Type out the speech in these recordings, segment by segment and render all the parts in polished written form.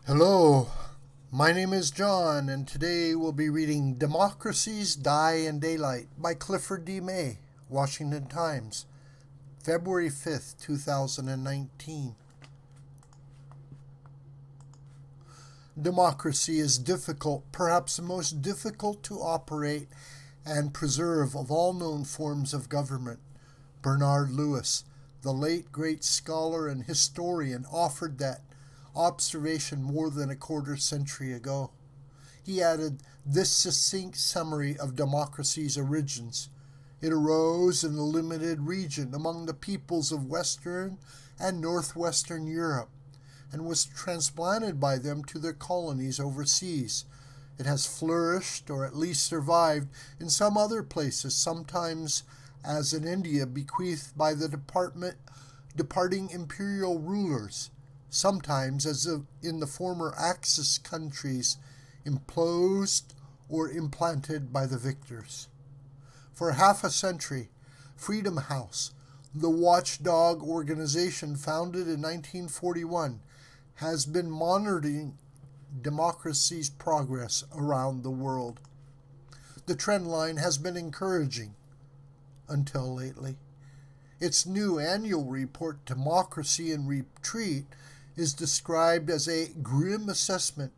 Hello, my name is John, and today we'll be reading Democracies Die in Daylight by Clifford D. May, Washington Times, February 5th, 2019. Democracy is difficult, perhaps the most difficult to operate and preserve of all known forms of government. Bernard Lewis, the late great scholar and historian, offered that observation more than a quarter century ago. He added this succinct summary of democracy's origins. It arose in a limited region among the peoples of Western and Northwestern Europe and was transplanted by them to their colonies overseas. It has flourished, or at least survived, in some other places, sometimes, as in India, bequeathed by the departing imperial rulers, sometimes, as in the former Axis countries, imposed or implanted by the victors. For half a century, Freedom House, the watchdog organization founded in 1941, has been monitoring democracy's progress around the world. The trend line has been encouraging until lately. Its new annual report, Democracy in Retreat, is described as a grim assessment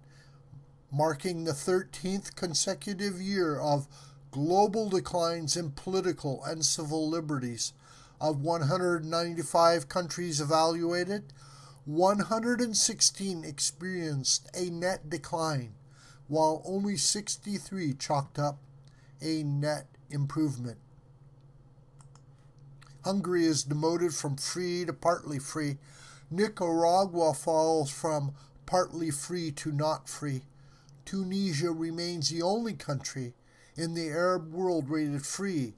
marking the 13th consecutive year of global declines in political and civil liberties. Of 195 countries evaluated, 116 experienced a net decline, while only 63 chalked up a net improvement. Hungary is demoted from free to partly free. Nicaragua falls from partly free to not free. Tunisia remains the only country in the Arab world rated free,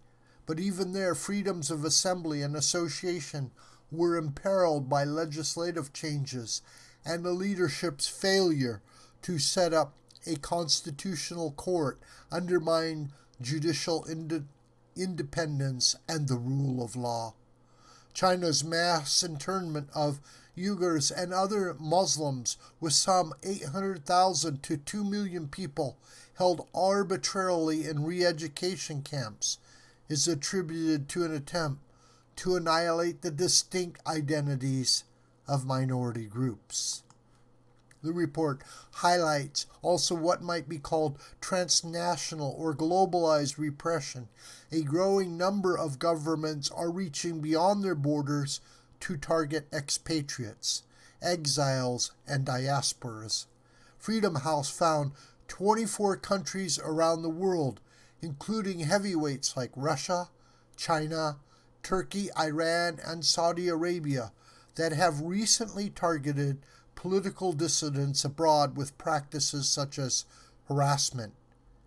but even there freedoms of assembly and association were imperiled by legislative changes and the leadership's failure to set up a constitutional court undermined judicial independence and the rule of law. China's mass internment of Uyghurs and other Muslims, with some 800,000 to 2 million people held arbitrarily in re-education camps, is attributed to an attempt to annihilate the distinct identities of minority groups. The report highlights also what might be called transnational or globalized repression. A growing number of governments are reaching beyond their borders to target expatriates, exiles, and diasporas. Freedom House found 24 countries around the world, including heavyweights like Russia, China, Turkey, Iran, and Saudi Arabia, that have recently targeted political dissidents abroad with practices such as harassment,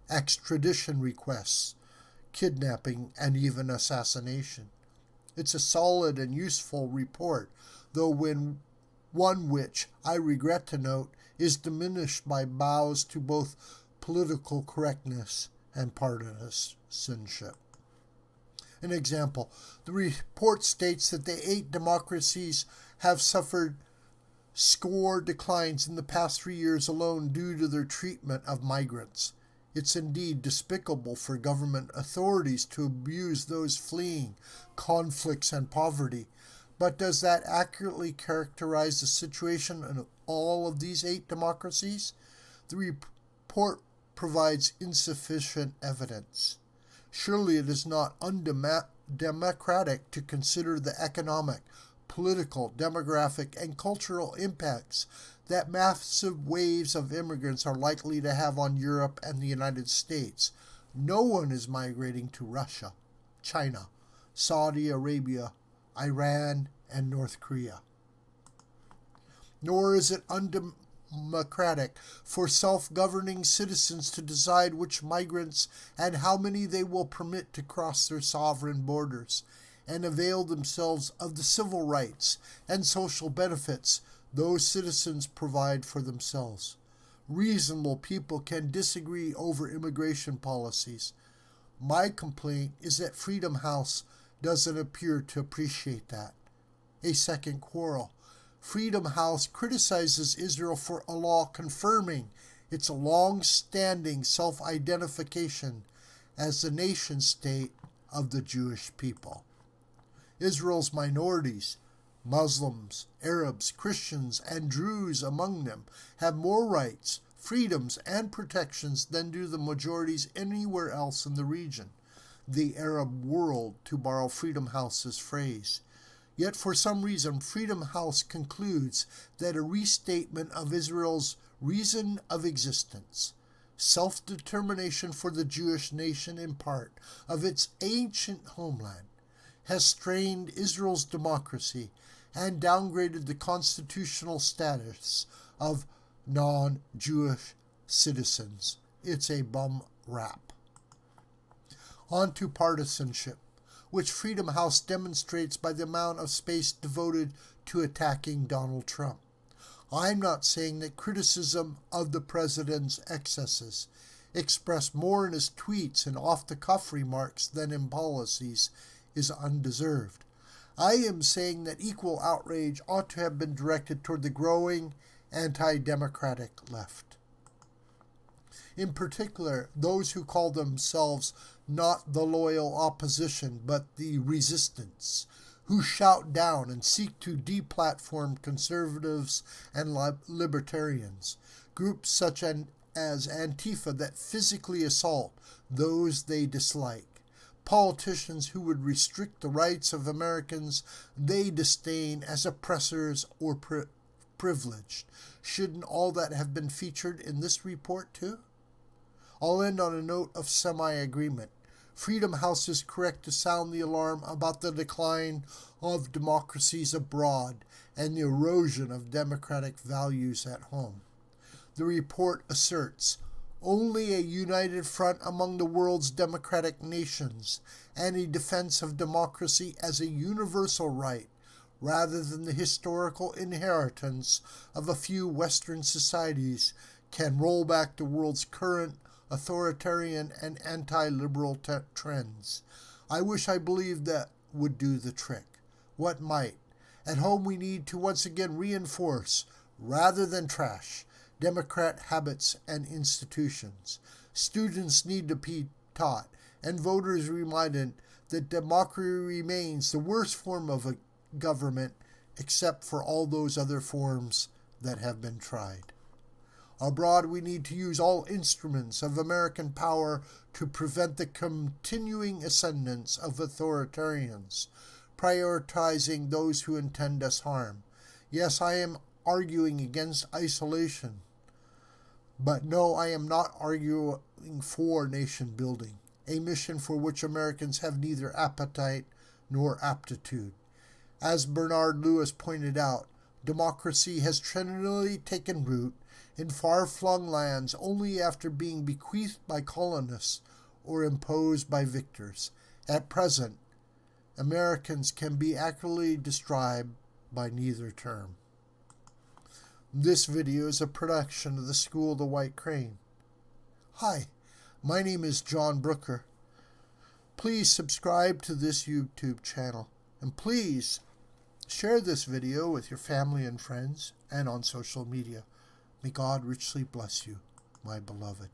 extradition requests, kidnapping, and even assassination. It's a solid and useful report, though one which, I regret to note, is diminished by bows to both political correctness and partisanship. An example, the report states that the 8 democracies have suffered score declines in the past 3 years alone due to their treatment of migrants. It's indeed despicable for government authorities to abuse those fleeing conflicts and poverty. But does that accurately characterize the situation in all of these 8 democracies? The report provides insufficient evidence. Surely it is not undemocratic to consider the economic, political, demographic, and cultural impacts that massive waves of immigrants are likely to have on Europe and the United States. No one is migrating to Russia, China, Saudi Arabia, Iran, and North Korea. Nor is it undemocratic for self-governing citizens to decide which migrants and how many they will permit to cross their sovereign borders and avail themselves of the civil rights and social benefits those citizens provide for themselves. Reasonable people can disagree over immigration policies. My complaint is that Freedom House doesn't appear to appreciate that. A second quarrel. Freedom House criticizes Israel for a law confirming its long-standing self-identification as the nation-state of the Jewish people. Israel's minorities, Muslims, Arabs, Christians, and Druze among them, have more rights, freedoms, and protections than do the majorities anywhere else in the region, the Arab world, to borrow Freedom House's phrase. Yet for some reason, Freedom House concludes that a restatement of Israel's reason of existence, self-determination for the Jewish nation in part of its ancient homeland, has strained Israel's democracy and downgraded the constitutional status of non-Jewish citizens. It's a bum rap. On to partisanship, which Freedom House demonstrates by the amount of space devoted to attacking Donald Trump. I'm not saying that criticism of the president's excesses, expressed more in his tweets and off-the-cuff remarks than in policies, is undeserved. I am saying that equal outrage ought to have been directed toward the growing anti-democratic left. In particular, those who call themselves not the loyal opposition but the resistance, who shout down and seek to deplatform conservatives and libertarians, groups such as Antifa that physically assault those they dislike, politicians who would restrict the rights of Americans they disdain as oppressors or privileged. Shouldn't all that have been featured in this report too? I'll end on a note of semi-agreement. Freedom House is correct to sound the alarm about the decline of democracies abroad and the erosion of democratic values at home. The report asserts only a united front among the world's democratic nations and a defense of democracy as a universal right, rather than the historical inheritance of a few Western societies, can roll back the world's current authoritarian and anti-liberal trends. I wish I believed that would do the trick. What might? At home we need to once again reinforce, rather than trash, Democrat habits and institutions. Students need to be taught, and voters reminded that democracy remains the worst form of a government except for all those other forms that have been tried. Abroad, we need to use all instruments of American power to prevent the continuing ascendance of authoritarians, prioritizing those who intend us harm. Yes, I am arguing against isolation, but no, I am not arguing for nation building, a mission for which Americans have neither appetite nor aptitude. As Bernard Lewis pointed out, democracy has generally taken root in far-flung lands only after being bequeathed by colonists or imposed by victors. At present, Americans can be accurately described by neither term. This video is a production of the School of the White Crane. Hi, my name is John Brooker. Please subscribe to this YouTube channel, and please share this video with your family and friends and on social media. May God richly bless you, my beloved.